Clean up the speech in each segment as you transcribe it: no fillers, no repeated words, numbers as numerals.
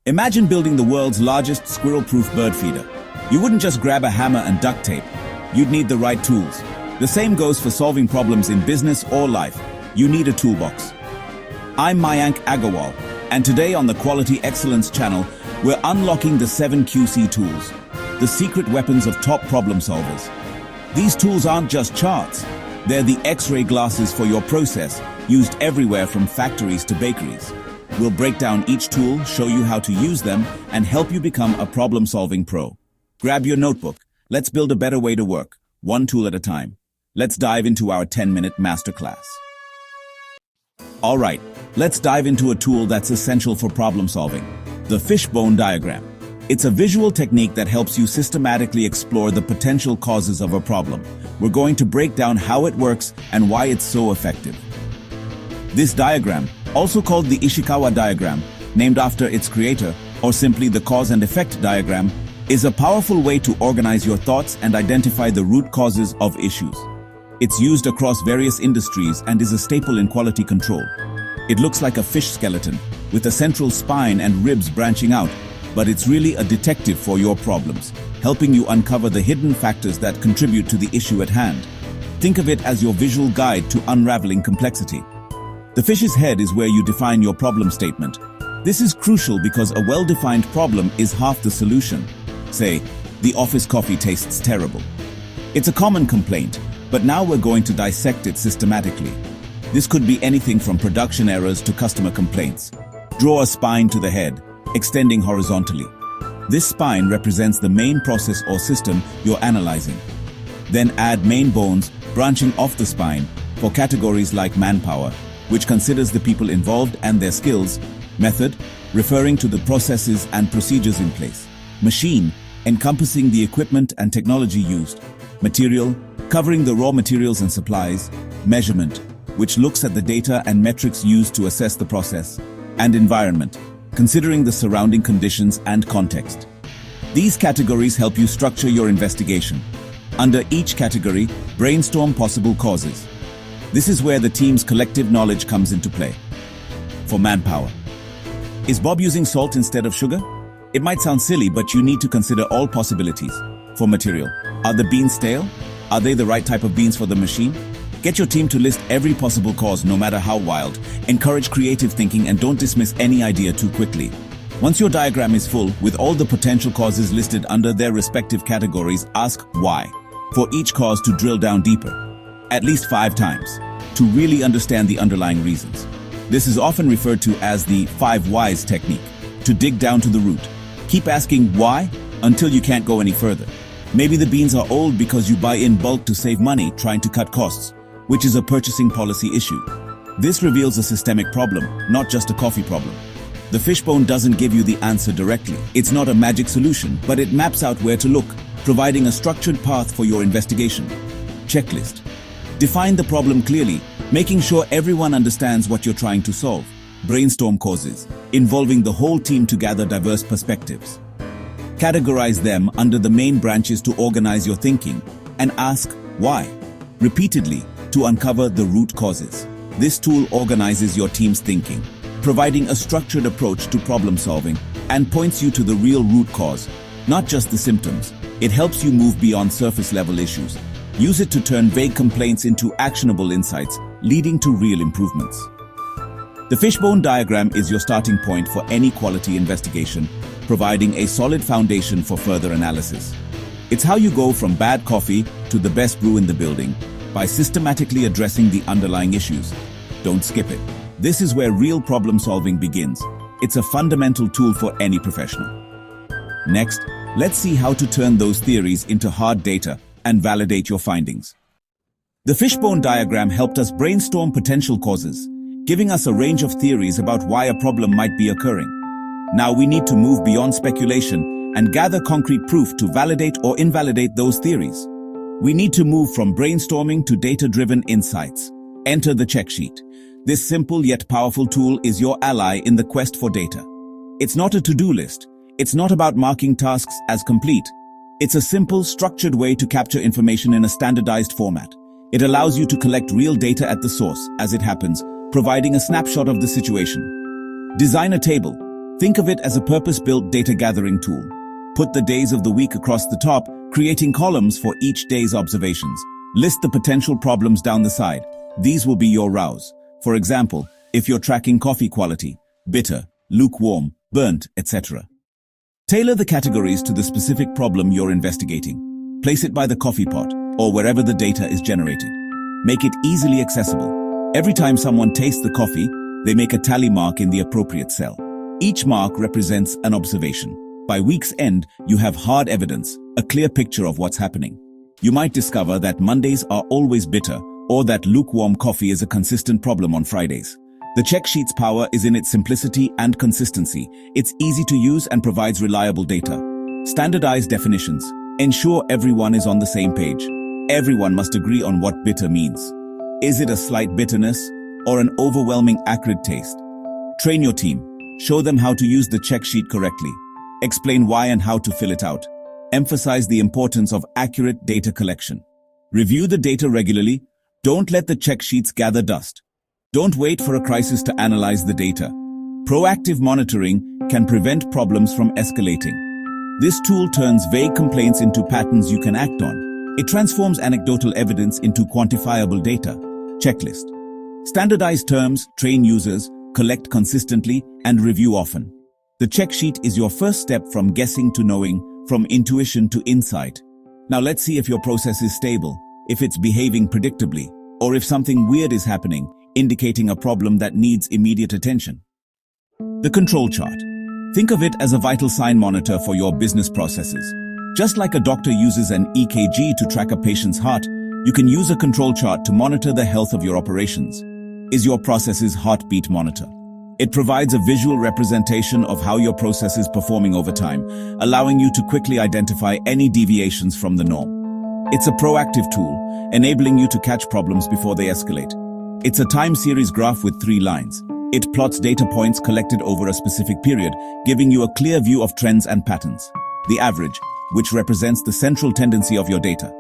Imagine building the world's largest squirrel-proof bird feeder. You wouldn't just grab a hammer and duct tape. You'd need the right tools. The same goes for solving problems in business or life. You need a toolbox. I'm Mayank Agarwal, and today on the Quality Excellence channel, we're unlocking the 7 QC tools, the secret weapons of top problem solvers. These tools aren't just charts. They're the X-ray glasses for your process, used everywhere from factories to bakeries. We'll break down each tool, show you how to use them, and help you become a problem-solving pro. Grab your notebook. Let's build a better way to work, one tool at a time. Let's dive into our 10-minute masterclass. All right, let's dive into a tool that's essential for problem solving, the fishbone diagram. It's a visual technique that helps you systematically explore the potential causes of a problem. We're going to break down how it works and why it's so effective. This diagram, also called the Ishikawa diagram, named after its creator, or simply the cause and effect diagram, is a powerful way to organize your thoughts and identify the root causes of issues. It's used across various industries and is a staple in quality control. It looks like a fish skeleton, with a central spine and ribs branching out, but it's really a detective for your problems, helping you uncover the hidden factors that contribute to the issue at hand. Think of it as your visual guide to unraveling complexity. The fish's head is where you define your problem statement. This is crucial because a well-defined problem is half the solution. Say, the office coffee tastes terrible. It's a common complaint, but now we're going to dissect it systematically. This could be anything from production errors to customer complaints. Draw a spine to the head, extending horizontally. This spine represents the main process or system you're analyzing. Then add main bones branching off the spine for categories like manpower, which considers the people involved and their skills. Method, referring to the processes and procedures in place. Machine, encompassing the equipment and technology used. Material, covering the raw materials and supplies. Measurement, which looks at the data and metrics used to assess the process. And environment, considering the surrounding conditions and context. These categories help you structure your investigation. Under each category, brainstorm possible causes. This is where the team's collective knowledge comes into play. For manpower, is Bob using salt instead of sugar? It might sound silly, but you need to consider all possibilities. For material, are the beans stale? Are they the right type of beans for the machine? Get your team to list every possible cause, no matter how wild. Encourage creative thinking and don't dismiss any idea too quickly. Once your diagram is full, with all the potential causes listed under their respective categories, ask why. For each cause to drill down deeper, at least 5 times, to really understand the underlying reasons. This is often referred to as the 5 whys technique, to dig down to the root. Keep asking why until you can't go any further. Maybe the beans are old because you buy in bulk to save money trying to cut costs, which is a purchasing policy issue. This reveals a systemic problem, not just a coffee problem. The fishbone doesn't give you the answer directly. It's not a magic solution, but it maps out where to look, providing a structured path for your investigation. Checklist. Define the problem clearly, making sure everyone understands what you're trying to solve. Brainstorm causes, involving the whole team to gather diverse perspectives. Categorize them under the main branches to organize your thinking, and ask why, repeatedly, to uncover the root causes. This tool organizes your team's thinking, providing a structured approach to problem solving, and points you to the real root cause, not just the symptoms. It helps you move beyond surface-level issues. Use it to turn vague complaints into actionable insights, leading to real improvements. The fishbone diagram is your starting point for any quality investigation, providing a solid foundation for further analysis. It's how you go from bad coffee to the best brew in the building, by systematically addressing the underlying issues. Don't skip it. This is where real problem solving begins. It's a fundamental tool for any professional. Next, let's see how to turn those theories into hard data and validate your findings. The fishbone diagram helped us brainstorm potential causes, giving us a range of theories about why a problem might be occurring. Now we need to move beyond speculation and gather concrete proof to validate or invalidate those theories. We need to move from brainstorming to data-driven insights. Enter the check sheet. This simple yet powerful tool is your ally in the quest for data. It's not a to-do list. It's not about marking tasks as complete. It's a simple, structured way to capture information in a standardized format. It allows you to collect real data at the source, as it happens, providing a snapshot of the situation. Design a table. Think of it as a purpose-built data gathering tool. Put the days of the week across the top, creating columns for each day's observations. List the potential problems down the side. These will be your rows. For example, if you're tracking coffee quality, bitter, lukewarm, burnt, etc. Tailor the categories to the specific problem you're investigating. Place it by the coffee pot or wherever the data is generated. Make it easily accessible. Every time someone tastes the coffee, they make a tally mark in the appropriate cell. Each mark represents an observation. By week's end, you have hard evidence, a clear picture of what's happening. You might discover that Mondays are always bitter, or that lukewarm coffee is a consistent problem on Fridays. The check sheet's power is in its simplicity and consistency. It's easy to use and provides reliable data. Standardized definitions. Ensure everyone is on the same page. Everyone must agree on what bitter means. Is it a slight bitterness or an overwhelming acrid taste? Train your team. Show them how to use the check sheet correctly. Explain why and how to fill it out. Emphasize the importance of accurate data collection. Review the data regularly. Don't let the check sheets gather dust. Don't wait for a crisis to analyze the data. Proactive monitoring can prevent problems from escalating. This tool turns vague complaints into patterns you can act on. It transforms anecdotal evidence into quantifiable data. Checklist. Standardize terms, train users, collect consistently, and review often. The check sheet is your first step from guessing to knowing, from intuition to insight. Now let's see if your process is stable, if it's behaving predictably, or if something weird is happening, indicating a problem that needs immediate attention. The control chart. Think of it as a vital sign monitor for your business processes. Just like a doctor uses an EKG to track a patient's heart, you can use a control chart to monitor the health of your operations. Is your process's heartbeat monitor? It provides a visual representation of how your process is performing over time, allowing you to quickly identify any deviations from the norm. It's a proactive tool, enabling you to catch problems before they escalate. It's a time series graph with 3 lines. It plots data points collected over a specific period, giving you a clear view of trends and patterns. The average, which represents the central tendency of your data.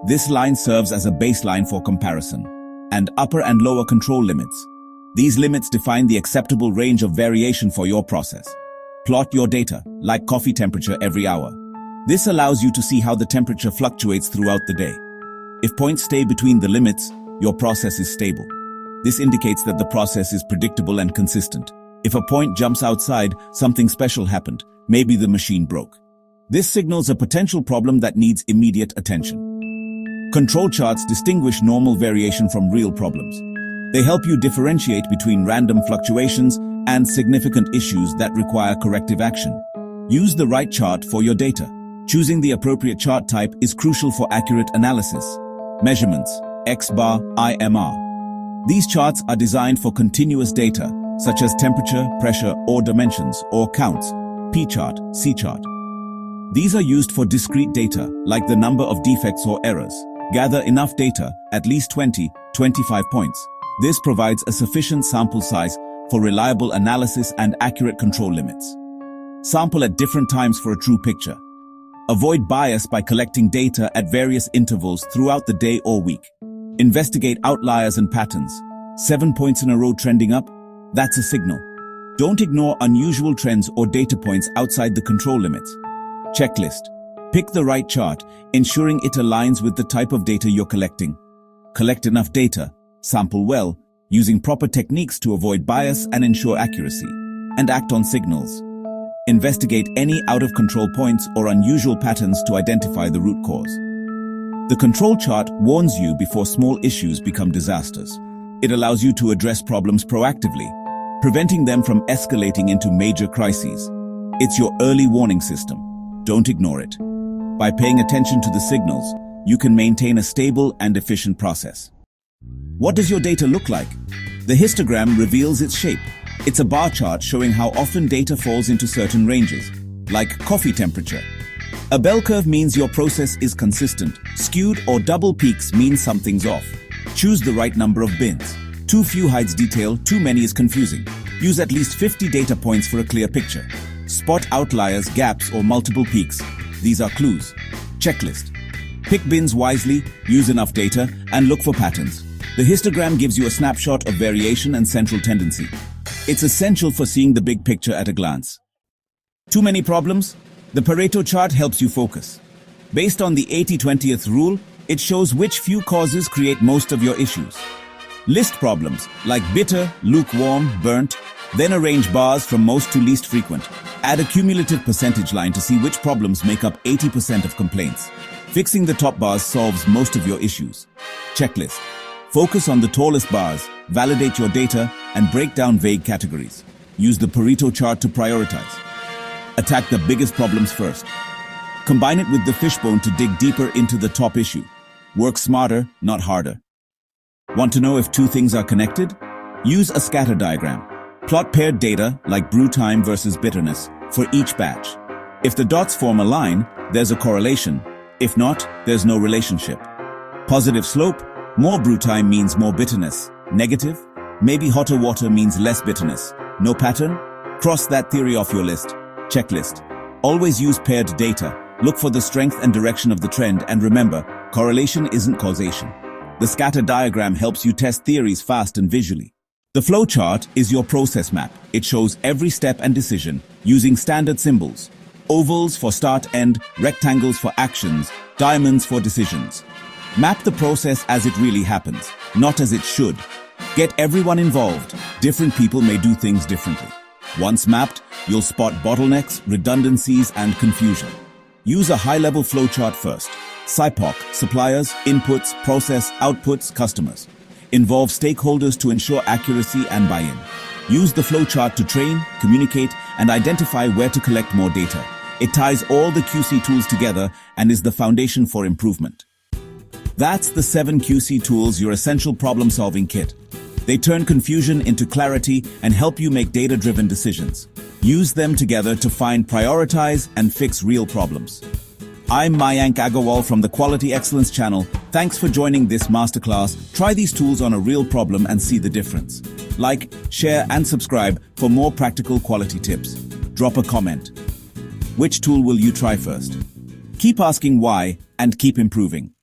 This line serves as a baseline for comparison. And upper and lower control limits. These limits define the acceptable range of variation for your process. Plot your data, like coffee temperature every hour. This allows you to see how the temperature fluctuates throughout the day. If points stay between the limits, your process is stable. This indicates that the process is predictable and consistent. If a point jumps outside, something special happened. Maybe the machine broke. This signals a potential problem that needs immediate attention. Control charts distinguish normal variation from real problems. They help you differentiate between random fluctuations and significant issues that require corrective action. Use the right chart for your data. Choosing the appropriate chart type is crucial for accurate analysis. Measurements, X-bar, IMR. These charts are designed for continuous data, such as temperature, pressure, or dimensions, or counts, P-chart, C-chart. These are used for discrete data, like the number of defects or errors. Gather enough data, at least 20-25 points. This provides a sufficient sample size for reliable analysis and accurate control limits. Sample at different times for a true picture. Avoid bias by collecting data at various intervals throughout the day or week. Investigate outliers and patterns. 7 points in a row trending up? That's a signal. Don't ignore unusual trends or data points outside the control limits. Checklist. Pick the right chart, ensuring it aligns with the type of data you're collecting. Collect enough data. Sample well, using proper techniques to avoid bias and ensure accuracy. And act on signals. Investigate any out-of-control points or unusual patterns to identify the root cause. The control chart warns you before small issues become disasters. It allows you to address problems proactively, preventing them from escalating into major crises. It's your early warning system. Don't ignore it. By paying attention to the signals, you can maintain a stable and efficient process. What does your data look like? The histogram reveals its shape. It's a bar chart showing how often data falls into certain ranges, like coffee temperature. A bell curve means your process is consistent. Skewed or double peaks means something's off. Choose the right number of bins. Too few hides detail, too many is confusing. Use at least 50 data points for a clear picture. Spot outliers, gaps, or multiple peaks. These are clues. Checklist. Pick bins wisely, use enough data, and look for patterns. The histogram gives you a snapshot of variation and central tendency. It's essential for seeing the big picture at a glance. Too many problems? The Pareto Chart helps you focus. Based on the 80-20th rule, it shows which few causes create most of your issues. List problems like bitter, lukewarm, burnt, then arrange bars from most to least frequent. Add a cumulative percentage line to see which problems make up 80% of complaints. Fixing the top bars solves most of your issues. Checklist. Focus on the tallest bars, validate your data, and break down vague categories. Use the Pareto Chart to prioritize. Attack the biggest problems first. Combine it with the fishbone to dig deeper into the top issue. Work smarter, not harder. Want to know if two things are connected? Use a scatter diagram. Plot paired data, like brew time versus bitterness, for each batch. If the dots form a line, there's a correlation. If not, there's no relationship. Positive slope, more brew time means more bitterness. Negative, maybe hotter water means less bitterness. No pattern? Cross that theory off your list. Checklist. Always use paired data. Look for the strength and direction of the trend, and remember, correlation isn't causation. The scatter diagram helps you test theories fast and visually. The flowchart is your process map. It shows every step and decision using standard symbols. Ovals for start-end, rectangles for actions, diamonds for decisions. Map the process as it really happens, not as it should. Get everyone involved. Different people may do things differently. Once mapped, you'll spot bottlenecks, redundancies, and confusion. Use a high-level flowchart first. SIPOC, suppliers, inputs, process, outputs, customers. Involve stakeholders to ensure accuracy and buy-in. Use the flowchart to train, communicate, and identify where to collect more data. It ties all the QC tools together and is the foundation for improvement. That's the 7 QC tools, your essential problem-solving kit. They turn confusion into clarity and help you make data-driven decisions. Use them together to find, prioritize, and fix real problems. I'm Mayank Agarwal from the Quality Excellence channel. Thanks for joining this masterclass. Try these tools on a real problem and see the difference. Like, share, and subscribe for more practical quality tips. Drop a comment. Which tool will you try first? Keep asking why and keep improving.